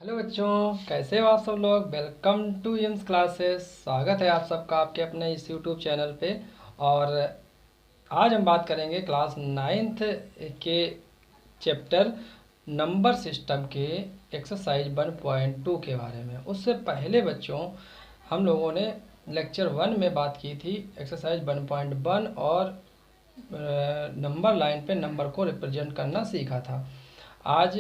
Hello बच्चों, कैसे हो आप सब लोग। Welcome to aims classes. स्वागत है आप सबका आपके अपने इस यूट्यूब चैनल पे। और आज हम बात करेंगे क्लास नाइन्थ के चैप्टर नंबर सिस्टम के एक्सरसाइज 1.2 के बारे में। उससे पहले बच्चों हम लोगों ने लेक्चर 1 में बात की थी एक्सरसाइज 1.1 और नंबर लाइन पे नंबर को रिप्रेजेंट करना सीखा था। आज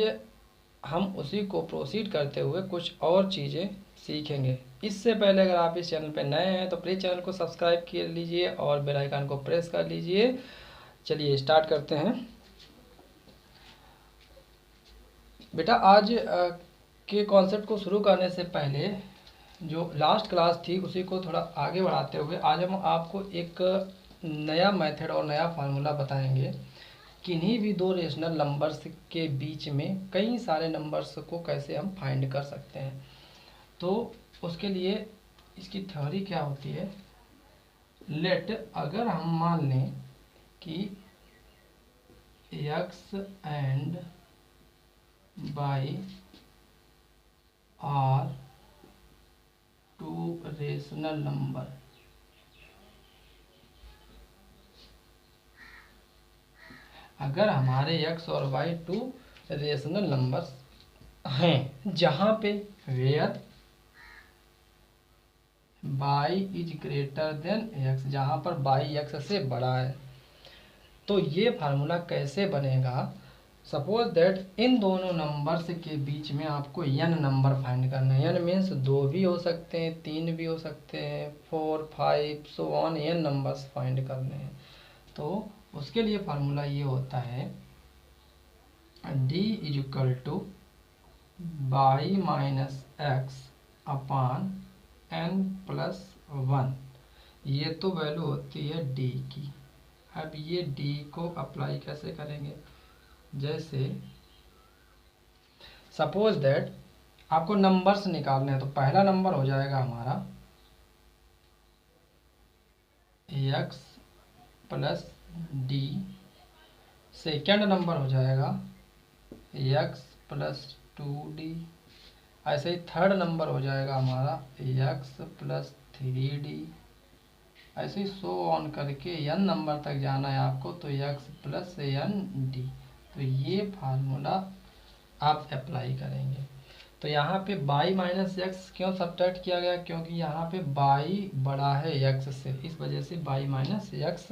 हम उसी को प्रोसीड करते हुए कुछ और चीज़ें सीखेंगे। इससे पहले अगर आप इस चैनल पर नए हैं तो प्लीज़ चैनल को सब्सक्राइब कर लीजिए और बेल आइकन को प्रेस कर लीजिए। चलिए स्टार्ट करते हैं। बेटा आज के कॉन्सेप्ट को शुरू करने से पहले जो लास्ट क्लास थी उसी को थोड़ा आगे बढ़ाते हुए आज हम आपको एक नया मेथड और नया फार्मूला बताएंगे। किन्हीं भी दो रेशनल नंबर्स के बीच में कई सारे नंबर्स को कैसे हम फाइंड कर सकते हैं। तो उसके लिए इसकी थ्योरी क्या होती है। लेट अगर हम मान लें कि x and y are two rational number, अगर हमारे x और y टू रेशनल नंबर्स हैं जहाँ पे where y is greater than x, जहाँ पर y x से बड़ा है, तो ये फार्मूला कैसे बनेगा। सपोज दैट इन दोनों नंबर्स के बीच में आपको n नंबर फाइंड करना है। n मीन्स 2 भी हो सकते हैं, 3 भी हो सकते हैं, 4 5 so on n numbers find करने हैं। तो उसके लिए फार्मूला ये होता है d is equal two by minus x upon n plus 1। ये तो वैल्यू होती है d की। अब ये d को अप्लाई कैसे करेंगे, जैसे सपोज दैट आपको नंबर्स निकालने हैं तो पहला नंबर हो जाएगा हमारा x plus D, second number हो जाएगा x प्लस 2d, ऐसे ही थर्ड नंबर हो जाएगा हमारा x प्लस 3d, ऐसे ही सो ऑन करके n नंबर तक जाना है आपको तो x प्लस n d। तो ये फार्मूला आप अप्लाई करेंगे। तो यहाँ पे y माइनस एक्स क्यों सब्ट्रैक्ट किया गया, क्योंकि यहाँ पे y बड़ा है x से, इस वजह से y माइनस एक्स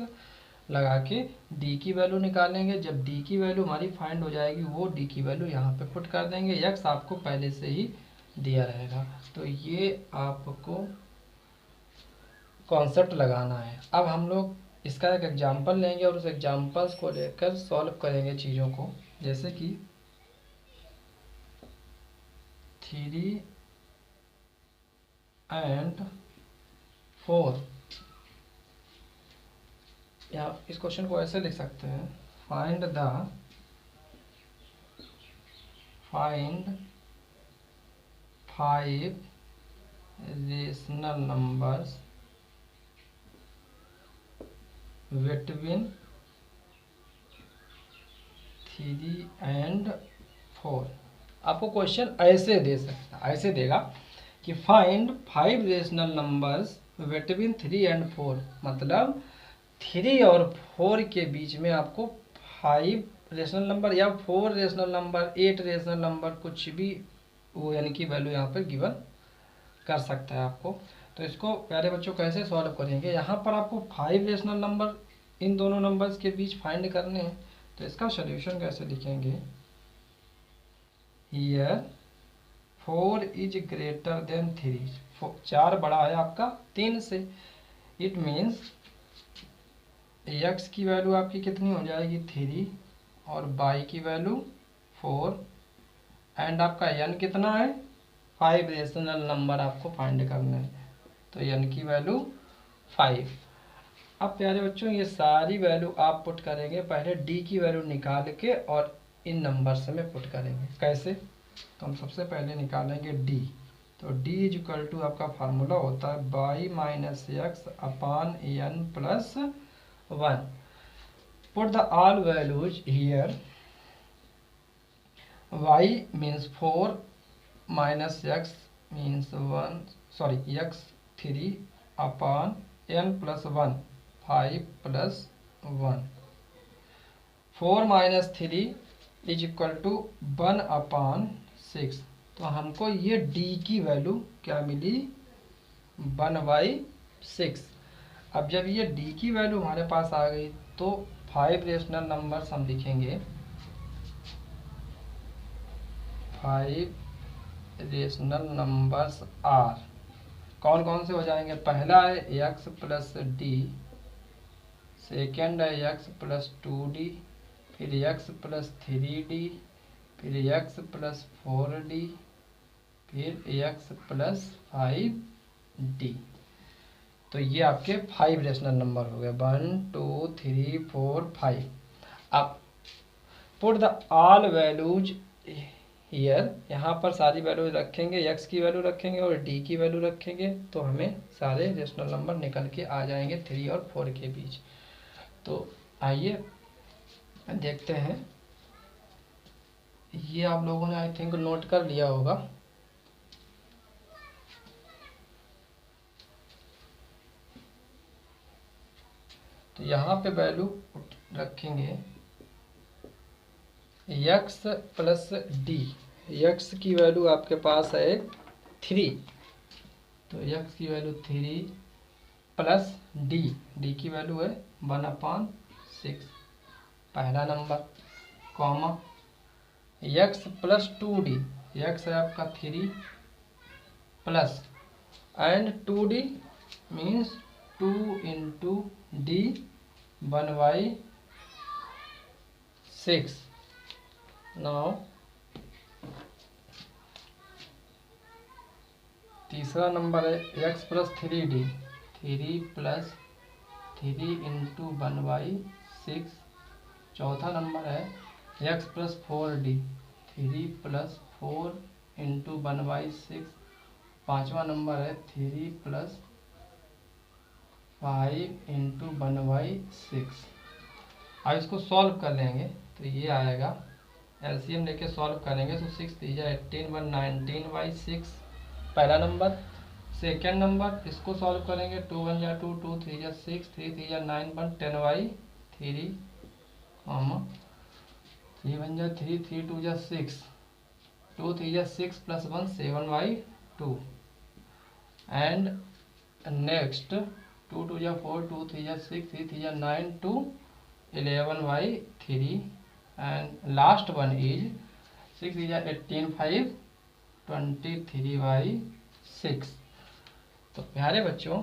लगा के d की वैल्यू निकालेंगे। जब d की वैल्यू हमारी फाइंड हो जाएगी वो d की वैल्यू यहाँ पे पुट कर देंगे। x आपको पहले से ही दिया रहेगा। तो ये आपको कॉन्सेप्ट लगाना है। अब हम लोग इसका एक एग्जाम्पल लेंगे और उस एग्जाम्पल्स को लेकर सॉल्व करेंगे चीज़ों को। जैसे कि 3 एंड 4, या इस क्वेश्चन को ऐसे लिख सकते हैं, find 5 rational numbers between 3 and 4। आपको क्वेश्चन ऐसे दे सकता, ऐसे देगा कि find 5 rational numbers between 3 and 4, मतलब 3 और 4 के बीच में आपको 5 रेशनल नंबर या 4 रेशनल नंबर, 8 रेशनल नंबर, कुछ भी वो यानी कि वैल्यू यहाँ पर गिवन कर सकता है आपको। तो इसको प्यारे बच्चों कैसे सॉल्व करेंगे, यहाँ पर आपको 5 रेशनल नंबर इन दोनों नंबर्स के बीच फाइंड करने हैं। तो इसका सोल्यूशन कैसे लिखेंगे, हियर 4 इज ग्रेटर देन 3, 4 बड़ा है आपका 3 से। इट मीन्स x की वैल्यू आपकी कितनी हो जाएगी 3 और y की वैल्यू 4 एंड आपका n कितना है 5 रेशनल नंबर आपको फाइंड करना है। तो n की वैल्यू 5। अब प्यारे बच्चों ये सारी वैल्यू आप पुट करेंगे, पहले d की वैल्यू निकाल के और इन नंबर्स में पुट करेंगे। कैसे, तो हम सबसे पहले निकालेंगे d। तो d इज इक्वल टू आपका फार्मूला होता है y minus x upon n plus 1। Put the all values here, y means 4 minus x means 1, sorry x3 upon n+1, 5 + 1। 4 - 3 = 1/6। तो हमको ये d की वैल्यू क्या मिली, 1/6। अब जब ये d की वैल्यू हमारे पास आ गई तो 5 रेशनल नंबर्स हम लिखेंगे। 5 रेशनल नंबर्स आर कौन कौन से हो जाएंगे? पहला है x + d, सेकेंड है x + 2d, फिर x + 3d, फिर x + 4d, फिर x + 5d। तो ये आपके 5 रेशनल नंबर हो गए, 1 2 3 4 5। अब put the all values here, यहाँ पर सारी वैल्यूज रखेंगे, x की वैल्यू रखेंगे और d की वैल्यू रखेंगे, तो हमें सारे रेशनल नंबर निकल के आ जाएंगे 3 और 4 के बीच। तो आइए देखते हैं। ये आप लोगों ने आई थिंक नोट कर लिया होगा। तो यहाँ पे वैल्यू रखेंगे x + d। x की वैल्यू आपके पास है 3, तो x की वैल्यू 3 प्लस d की वैल्यू है 1/6, पहला number, comma x + 2d। x है आपका 3 plus and 2d means 2 × d 1/6। Now तीसरा नंबर है x + 3d, 3 + 3 × 1/6। चौथा नंबर है x + 4d, 3 + 4 × 1/6। पांचवा नंबर है 3 + 5 × 1/6। अब इसको सॉल्व कर लेंगे तो ये आएगा, एलसीएम लेके सॉल्व करेंगे तो 6 × 3 = 18, 119/6 पहला नंबर। सेकेंड नंबर इसको सॉल्व करेंगे, 2 × 1 = 2, 2 × 3 = 6, 3 × 3 = 9, 10/3, 3 × 1 = 3, 3 × 2 = 6, 2 × 3 = 6 + 1 7/2। And next 2 × 2 = 4, 2 × 3 = 6, 3 × 3 = 9, 2 11/3। And last one is 6 × 3 = 18, 5 23/6। तो प्यारे बच्चों,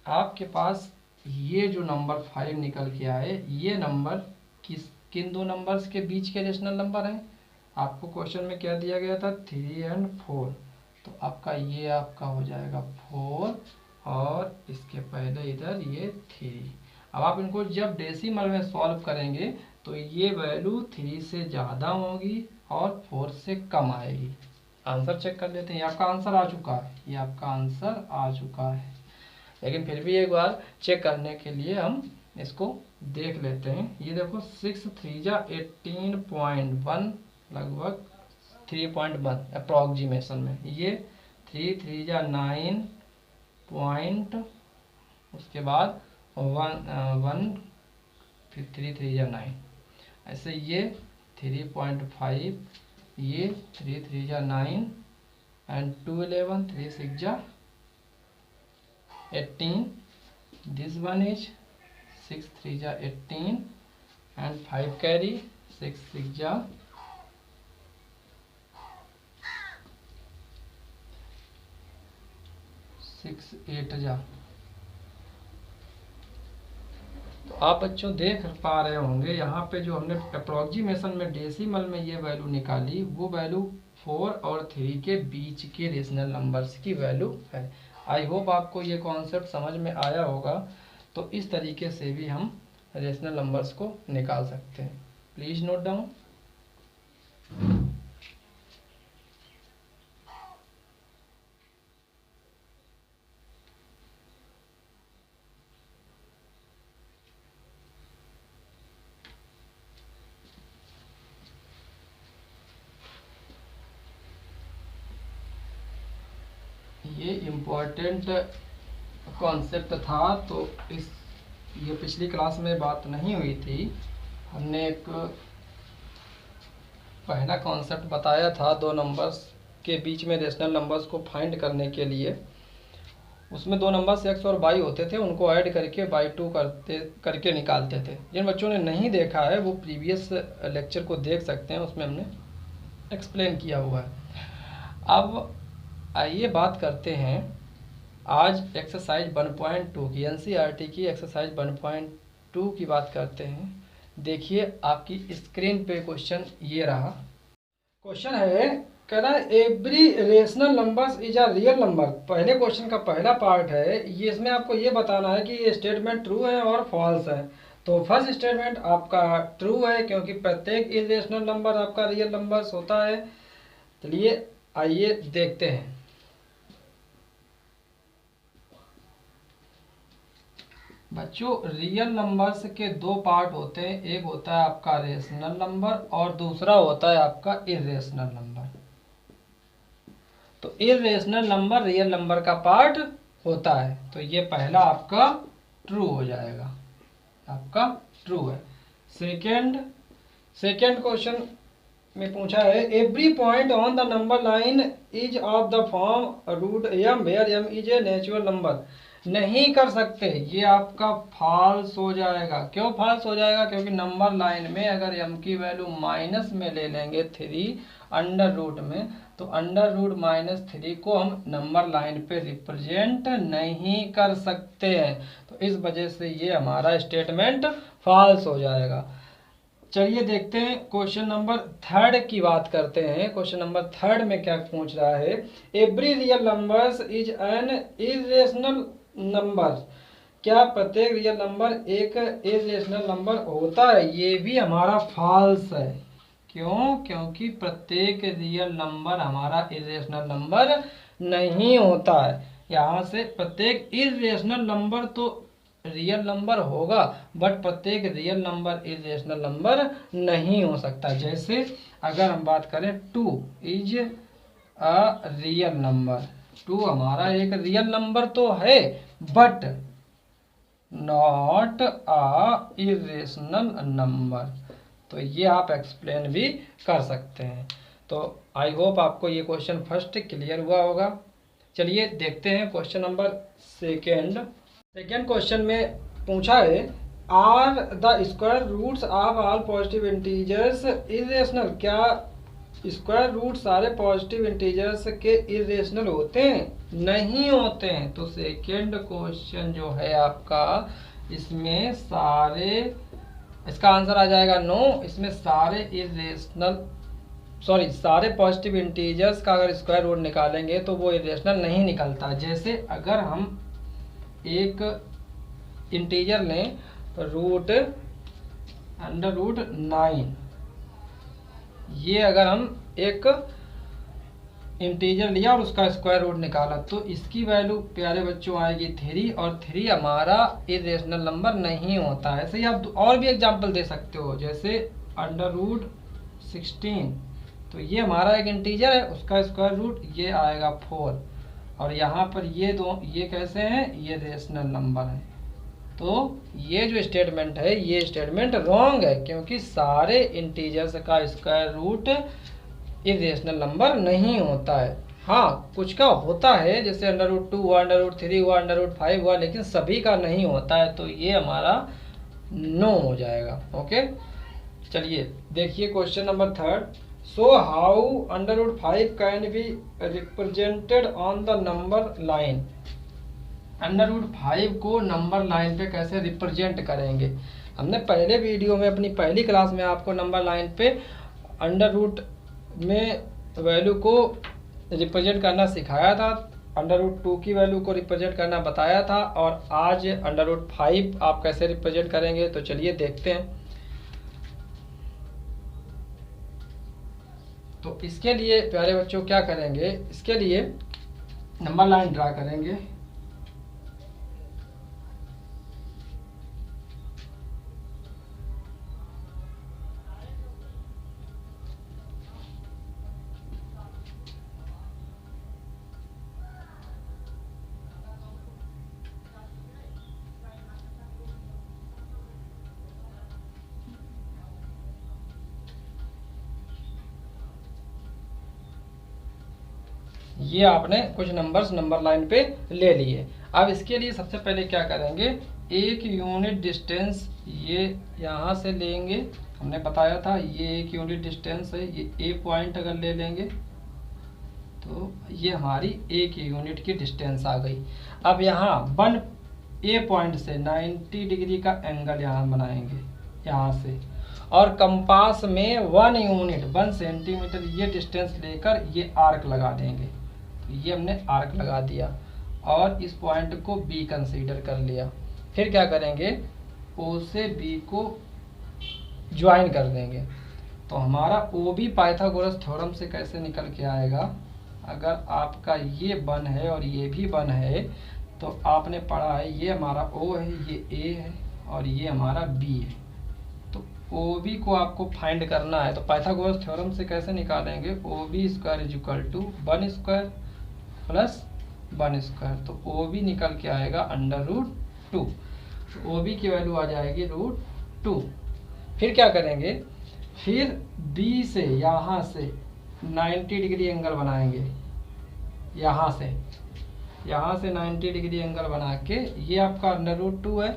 आपके पास ये जो नंबर 5 निकल के आए, ये नंबर किन दो नंबर्स के बीच के रेशनल नंबर हैं? आपको क्वेश्चन में क्या दिया गया था? 3 और 4। तो आपका ये आपका हो जाएगा 4 और इसके पहले इधर ये 3। अब आप इनको जब डेसिमल में सॉल्व करेंगे तो ये वैल्यू 3 से ज़्यादा होगी और 4 से कम आएगी। आंसर चेक कर लेते हैं। ये आपका आंसर आ चुका है, ये आपका आंसर आ चुका है, लेकिन फिर भी एक बार चेक करने के लिए हम इसको देख लेते हैं। ये देखो 6 × 3 = 18.1, लगभग 3.1 अप्रॉक्सीमेशन में। ये 3 × 3 = 9 पॉइंट, उसके बाद 1 फिर 3 × 3 = 9। ऐसे ये 3.5, ये 3 × 3 = 9 and 2 11, 3 × 6 = 18। This one is 6 × 3 = 18 and 5 carry, 6 × 6 = 6 × 8 = तो आप बच्चों देख पा रहे होंगे यहाँ पे जो हमने अप्रोक्सीमेशन में डेसिमल में ये वैल्यू निकाली, वो वैल्यू 4 और 3 के बीच के रेशनल नंबर्स की वैल्यू है। आई होप आपको ये कॉन्सेप्ट समझ में आया होगा। तो इस तरीके से भी हम रेशनल नंबर्स को निकाल सकते हैं। Please note down. ये इम्पोर्टेंट कॉन्सेप्ट था। तो ये पिछली क्लास में बात नहीं हुई थी। हमने एक पहला कॉन्सेप्ट बताया था, दो नंबर्स के बीच में रेशनल नंबर्स को फाइंड करने के लिए। उसमें दो नंबर्स x और y होते थे, उनको ऐड करके y2 करके निकालते थे। जिन बच्चों ने नहीं देखा है वो प्रीवियस लेक्चर को देख सकते हैं, उसमें हमने एक्सप्लेन किया हुआ है। अब आइए बात करते हैं आज एक्सरसाइज 1.2 की, NCERT की एक्सरसाइज 1.2 की बात करते हैं। देखिए आपकी स्क्रीन पे क्वेश्चन ये रहा। क्वेश्चन है, कह रहा है every rational numbers is a real number. पहले क्वेश्चन का पहला पार्ट है ये, इसमें आपको ये बताना है कि ये स्टेटमेंट ट्रू है और फॉल्स है। तो फर्स्ट स्टेटमेंट आपका ट्रू है क्योंकि प्रत्येक इरेशनल नंबर आपका रियल नंबर्स होता है। चलिए आइए देखते हैं। बच्चों रियल नंबर्स के दो पार्ट होते हैं, एक होता है आपका रेशनल नंबर और दूसरा होता है आपका इरेशनल नंबर। तो इरेशनल नंबर रियल नंबर का पार्ट होता है, तो ये पहला आपका ट्रू हो जाएगा, आपका ट्रू है। सेकेंड क्वेश्चन में पूछा है every point on the number line is of the form root M where M is a natural number. नहीं कर सकते, ये आपका फॉल्स हो जाएगा। क्यों फॉल्स हो जाएगा? क्योंकि नंबर लाइन में अगर m की वैल्यू माइनस में ले लेंगे 3 अंडर रूट में, तो अंडर रूट -3 को हम नंबर लाइन पे रिप्रेजेंट नहीं कर सकते हैं। तो इस वजह से ये हमारा स्टेटमेंट फॉल्स हो जाएगा। चलिए देखते हैं क्वेश्चन नंबर 3 की बात करते हैं। क्वेश्चन नंबर 3 में क्या पूछ रहा है, every real numbers is an irrational number. क्या प्रत्येक रियल नंबर एक इरेशनल नंबर होता है? ये भी हमारा फॉल्स है। क्यों? क्योंकि प्रत्येक रियल नंबर हमारा इरेशनल नंबर नहीं होता है। यहाँ से प्रत्येक इरेशनल नंबर तो रियल नंबर होगा, बट प्रत्येक रियल नंबर इरेशनल नंबर नहीं हो सकता। जैसे अगर हम बात करें 2 इज अ रियल नंबर, 2 हमारा एक रियल नंबर तो है but not a irrational number. तो ये आप एक्सप्लेन भी कर सकते हैं। तो आई होप आपको ये क्वेश्चन फर्स्ट क्लियर हुआ होगा। चलिए देखते हैं क्वेश्चन नंबर सेकेंड क्वेश्चन में पूछा है are the square roots of all positive integers irrational. क्या स्क्वायर रूट सारे पॉजिटिव इंटीजर्स के इरेशनल होते हैं? नहीं होते हैं। तो सेकेंड क्वेश्चन जो है आपका, इसमें सारे, इसका आंसर आ जाएगा नो। इसमें सारे सारे पॉजिटिव इंटीजर्स का अगर स्क्वायर रूट निकालेंगे तो वो इरेशनल नहीं निकलता। जैसे अगर हम एक इंटीजर लें रूट अंडर रूट 9, ये अगर हम एक इंटीजर लिया और उसका स्क्वायर रूट निकाला तो इसकी वैल्यू प्यारे बच्चों आएगी 3, और 3 हमारा इरेशनल नंबर नहीं होता है। ऐसे ही आप और भी एग्जांपल दे सकते हो, जैसे अंडर रूट 16, तो ये हमारा एक इंटीजर है, उसका स्क्वायर रूट ये आएगा 4, और यहाँ पर ये कैसे हैं? ये रेशनल नंबर है। तो ये जो स्टेटमेंट है ये स्टेटमेंट रॉन्ग है, क्योंकि सारे इंटीजर्स का स्क्वायर रूट इरेशनल नंबर नहीं होता है। हाँ कुछ का होता है, जैसे अंडर रूट 2 हुआ, अंडर रूट 3 हुआ, अंडर रूट 5 हुआ, लेकिन सभी का नहीं होता है। तो ये हमारा नो हो जाएगा। ओके चलिए देखिए question number 3, so how under root 5 can be represented on the number line. Under root 5 को नंबर लाइन पे कैसे रिप्रेजेंट करेंगे? हमने पहले वीडियो में, अपनी पहली क्लास में आपको नंबर लाइन पे अंडर रूट में वैल्यू को रिप्रेजेंट करना सिखाया था, अंडर रूट 2 की वैल्यू को रिप्रेजेंट करना बताया था, और आज अंडर रूट 5 आप कैसे रिप्रेजेंट करेंगे। तो चलिए देखते हैं। तो इसके लिए प्यारे बच्चों क्या करेंगे, इसके लिए नंबर लाइन ड्रा करेंगे। ये आपने कुछ नंबर्स नंबर लाइन पे ले लिए। अब इसके लिए सबसे पहले क्या करेंगे, एक यूनिट डिस्टेंस ये यहाँ से लेंगे, हमने बताया था ये एक यूनिट डिस्टेंस है, ये ए पॉइंट अगर ले लेंगे तो ये हमारी एक यूनिट की डिस्टेंस आ गई। अब यहाँ वन ए पॉइंट से 90 डिग्री का एंगल यहाँ बनाएंगे यहाँ से, और कंपास में 1 यूनिट 1 सेंटीमीटर ये डिस्टेंस लेकर ये आर्क लगा देंगे। तो ये हमने आर्क लगा दिया और इस पॉइंट को बी कंसीडर कर लिया। फिर क्या करेंगे, ओ से बी को ज्वाइन कर देंगे। तो हमारा ओ बी पाइथागोरस थ्योरम से कैसे निकल के आएगा, अगर आपका ये 1 है और ये भी 1 है तो आपने पढ़ा है ये हमारा ओ है, ये ए है और ये हमारा बी है। तो ओ बी को आपको फाइंड करना है, तो पाइथागोरस थ्योरम से कैसे निकालेंगे, O B square is equal to 1 square plus 1 square. तो ओ बी निकल के आएगा √2। तो ओ बी की वैल्यू आ जाएगी √2। फिर क्या करेंगे, फिर बी से यहाँ से 90 डिग्री एंगल बनाएंगे, यहाँ से 90 डिग्री एंगल बना के, ये आपका √2 है,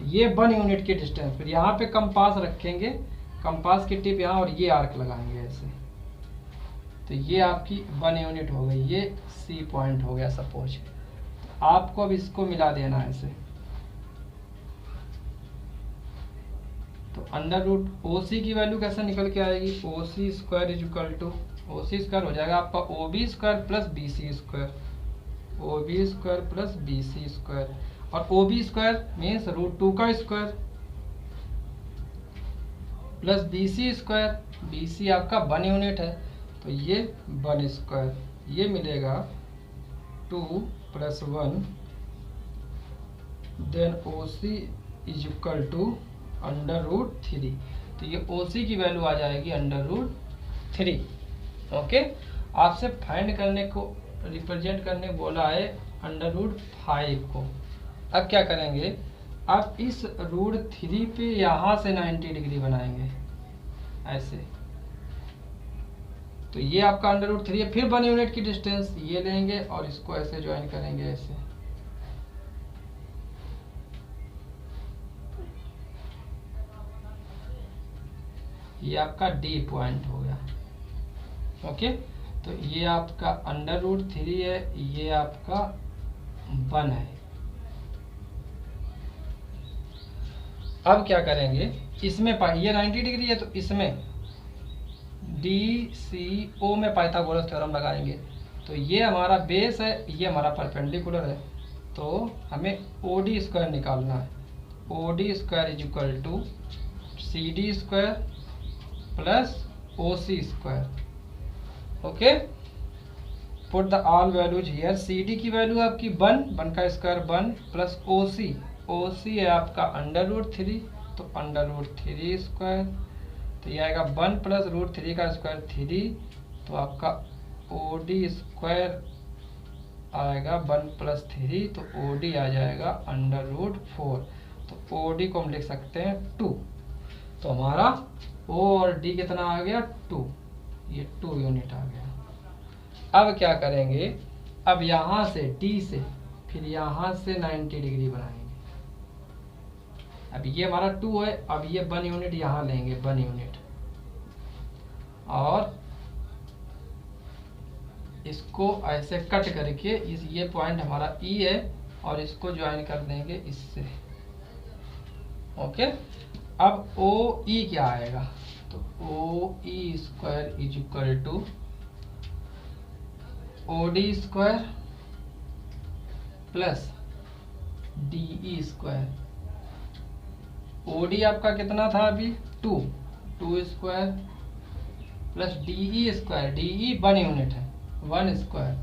ये 1 यूनिट की डिस्टेंस। फिर यहाँ पे कंपास रखेंगे, कंपास की टिप यहाँ और ये आर्क लगाएंगे ऐसे, तो ये आपकी 1 यूनिट हो गई, ये सी पॉइंट हो गया सपोज। आपको अब इसको मिला देना है ऐसे, तो √OC की वैल्यू कैसे निकल के आएगी, OC square is equal to, OC square हो जाएगा आपका OB square plus BC square, OB square plus BC square, और OB स्क्वायर मीन्स √2 का square plus BC square, BC आपका 1 यूनिट है तो ये 1 स्क्वायर, ये मिलेगा 2 + 1, then OC is equal to √3। तो ये OC की वैल्यू आ जाएगी √3। ओके, आपसे फाइंड करने को, रिप्रेजेंट करने बोला है √5 को। अब क्या करेंगे, अब इस √3 पे यहाँ से 90 डिग्री बनाएंगे ऐसे, तो ये आपका √3 है। फिर 1 यूनिट की डिस्टेंस ये लेंगे और इसको ऐसे ज्वाइन करेंगे ऐसे, ये आपका डी पॉइंट हो गया। ओके, तो ये आपका √3 है, ये आपका 1 है। अब क्या करेंगे, इसमें ये 90 डिग्री है तो इसमें DCO में पाइथागोरस थ्योरम लगाएंगे। तो ये हमारा बेस है, ये हमारा परपेंडिकुलर है, तो हमें OD स्क्वायर निकालना है। OD square is equal to CD square plus OC square. Okay, put the all values here. CD की वैल्यू आपकी 1 का स्क्वायर 1 प्लस OC है आपका √3, तो √3 स्क्वायर, तो ये आएगा 1 प्लस √3 का स्क्वायर 3, तो आपका OD स्क्वायर आएगा 1 + 3, तो OD आ जाएगा √4। तो OD को हम लिख सकते हैं 2। तो हमारा O और D कितना आ गया 2, ये 2 यूनिट आ गया। अब क्या करेंगे, अब यहाँ से D से फिर यहाँ से 90 डिग्री बनाएंगे। अब ये हमारा 2 है, अब ये 1 यूनिट यहाँ लेंगे, 1 यूनिट, और इसको ऐसे कट करके ये पॉइंट हमारा E है और इसको ज्वाइन कर देंगे इससे। ओके, अब OE क्या आएगा, तो OE square is equal to OD square plus DE square. OD आपका कितना था अभी 2 square plus DE square, DE 1 unit है, 1 स्क्वायर,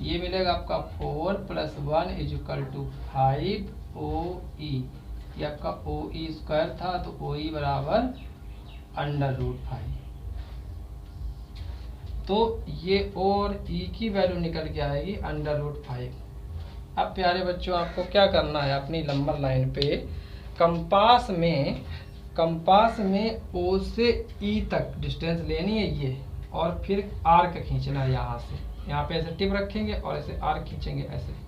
ये मिलेगा आपका 4 + 1 इज इक्वल टू 5 OE। ये आपका OE स्क्वायर था, तो OE बराबर √5। तो ये O और E की वैल्यू निकल के आएगी √5। अब प्यारे बच्चों, आपको क्या करना है, अपनी नंबर लाइन पे कंपास में O से E तक डिस्टेंस लेनी है ये, और फिर आर्क खींचना है यहाँ से। यहाँ पे ऐसे टिप रखेंगे और ऐसे आर्क खींचेंगे, ऐसे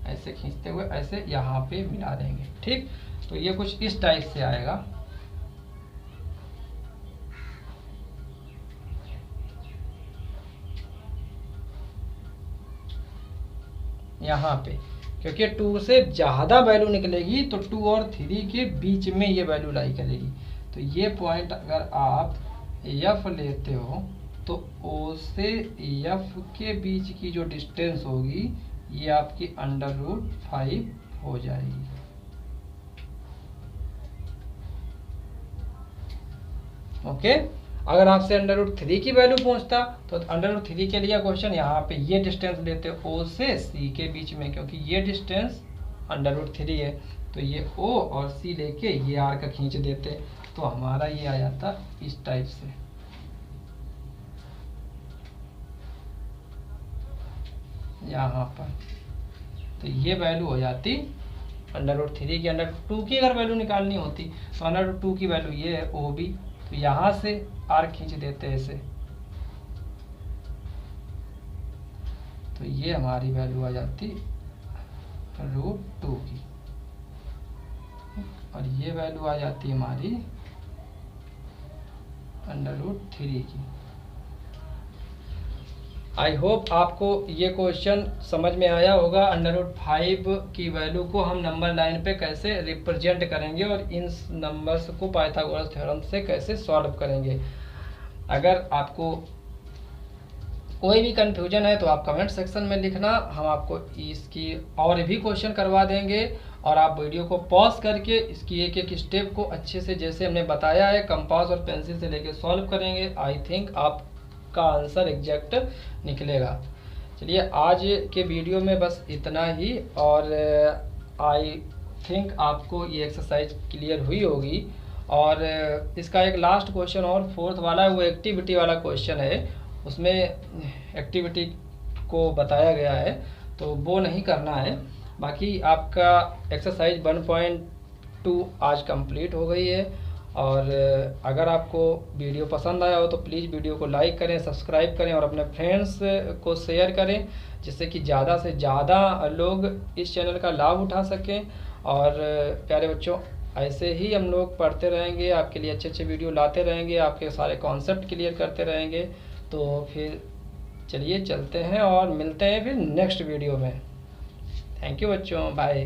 ऐसे खींचते हुए ऐसे यहाँ पे मिला देंगे। ठीक, तो ये कुछ इस टाइप से आएगा। यहाँ पे क्योंकि 2 से ज़्यादा वैल्यू निकलेगी तो 2 और 3 के बीच में ये वैल्यू लाई करेगी। तो ये पॉइंट अगर आप F लेते हो तो O से F के बीच की जो डिस्टेंस होगी ये आपकी √5 हो जाएगी। ओके, अगर आपसे √3 की वैल्यू पूछता तो √3 के लिए क्वेश्चन यहाँ पे ये डिस्टेंस लेते O से C के बीच में, क्योंकि ये डिस्टेंस √3 है, तो ये O और C लेके ये आर्क खींच देते, तो हमारा ये आ जाता इस टाइप से। यहाँ पर तो ये वैल्यू हो जाती √3 की। √2 की अगर वैल्यू निकालनी होती तो √2 की वैल्यू ये है OB, तो यहाँ से आर्क खींच देते हैं ऐसे, तो ये हमारी वैल्यू आ जाती √2 की, और ये वैल्यू आ जाती हमारी √3 की। आई होप आपको ये क्वेश्चन समझ में आया होगा। √5 की वैल्यू को हम नंबर लाइन पे कैसे रिप्रेजेंट करेंगे और इन नंबर्स को पाइथागोरस थ्योरम से कैसे सॉल्व करेंगे। अगर आपको कोई भी कंफ्यूजन है तो आप कमेंट सेक्शन में लिखना, हम आपको इसकी और भी क्वेश्चन करवा देंगे, और आप वीडियो को पॉज करके इसकी एक एक स्टेप को अच्छे से जैसे हमने बताया है कंपास और पेंसिल से लेके सॉल्व करेंगे। आई थिंक आपका आंसर एग्जैक्ट निकलेगा। चलिए आज के वीडियो में बस इतना ही, और आई थिंक आपको ये एक्सरसाइज क्लियर हुई होगी। और इसका एक लास्ट क्वेश्चन और 4th वाला है, वो एक्टिविटी वाला क्वेश्चन है, उसमें एक्टिविटी को बताया गया है तो वो नहीं करना है। बाकी आपका एक्सरसाइज 1.2 आज कंप्लीट हो गई है। और अगर आपको वीडियो पसंद आया हो तो प्लीज़ वीडियो को लाइक करें, सब्सक्राइब करें और अपने फ्रेंड्स को शेयर करें, जिससे कि ज़्यादा से ज़्यादा लोग इस चैनल का लाभ उठा सकें। और प्यारे बच्चों, ऐसे ही हम लोग पढ़ते रहेंगे, आपके लिए अच्छे अच्छे वीडियो लाते रहेंगे, आपके सारे कॉन्सेप्ट क्लियर करते रहेंगे। तो फिर चलिए चलते हैं और मिलते हैं फिर नेक्स्ट वीडियो में। थैंक यू बच्चों, बाय।